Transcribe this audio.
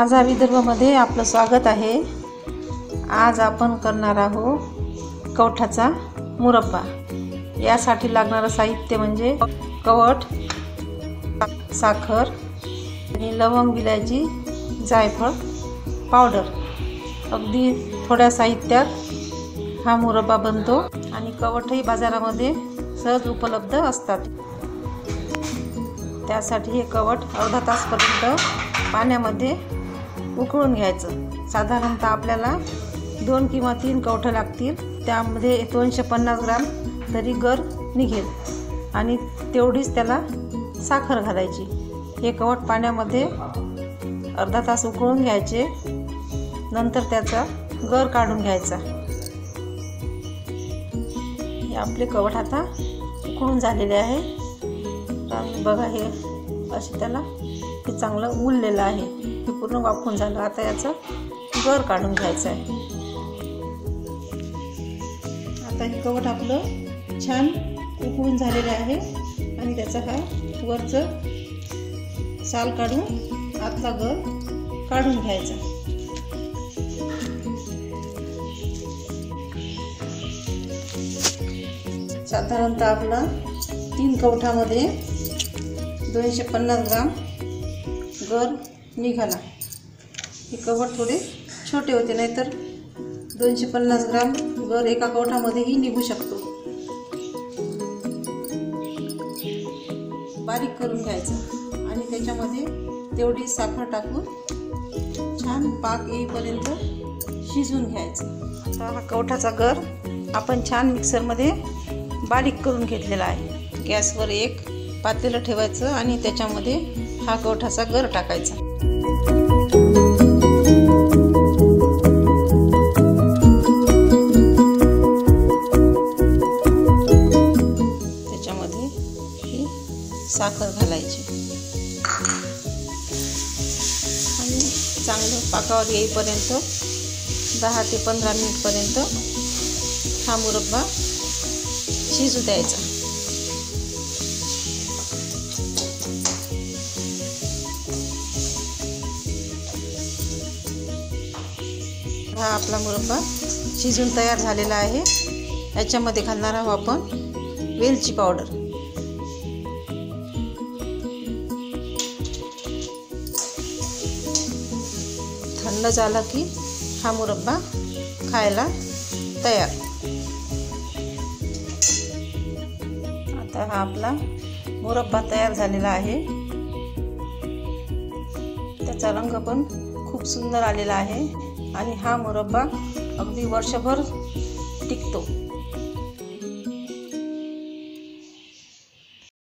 माझा विदर्भामध्ये आपलं स्वागत आहे। आज आपण करणार आहोत कवठाचा मुरब्बा। यासाठी लागणारं साहित्य म्हणजे कवठ, साखर आणि लवंग, विलायची, जायफळ पावडर। अगदी थोड्या साहित्यात हा मुरब्बा बनतो आणि कवठही बाजारामध्ये सहज उपलब्ध असतात। त्यासाठी हे कवठ अर्धा तासपर्यंत पाण्यामध्ये उकळून घ्यायचं। साधारणतः आपल्याला 2 किंवा 3 कवठं लागतील। त्यामध्ये 250 ग्राम तरी गर निघेल आणि तेवढीच त्याला साखर घालायची। हे कवठ पाण्यामध्ये अर्धा तास उकळून घ्यायचे, नंतर त्याचा गर काढून घ्यायचा। हे आपले कवठ आता उकळून झालेले आहे। बघा, हे असे त्याला हे चांगलं उरलेलं आहे। हे पूर्ण वाफून झालं। आता याचं गर काढून घ्यायचं आहे। आता हे कवठ आपलं छान उकळून झालेलं आहे आणि त्याचा हा वरचं साल काढून आतला गर काढून घ्यायचा। साधारणतः आपला 3 कवठामध्ये 250 ग्राम गर निघाला। हे कवठ थोडे छोटे होते, नाहीतर 250 ग्राम गर एका कवठामध्येही निघू शकतो। बारीक करून घ्यायचं आणि त्याच्यामध्ये तेवढी साखर टाकून छान पाक येईपर्यंत शिजवून घ्यायचं। आता हा कवठाचा गर आपण छान मिक्सरमध्ये बारीक करून घेतलेला आहे। गॅसवर एक पातेलं ठेवायचं आणि त्याच्यामध्ये हा कवठाचा गर टाकायचा। त्याच्यामध्ये ही साखर घालायची आणि चांगलं पाकावर येईपर्यंत 10 ते 15 मिनिटपर्यंत हा मुरब्बा शिजू द्यायचा। हा आपला मुरब्बा शिजून तयार झालेला आहे। याच्यामध्ये घालणार आहोत आपण वेलची पावडर। थंड झाला की हा मुरब्बा खायला तयार। आता हा आपला मुरब्बा तयार झालेला आहे। त्याचा रंग पण खूप सुंदर आलेला आहे आणि हा मुरब्बा अगदी वर्षभर टिकतो।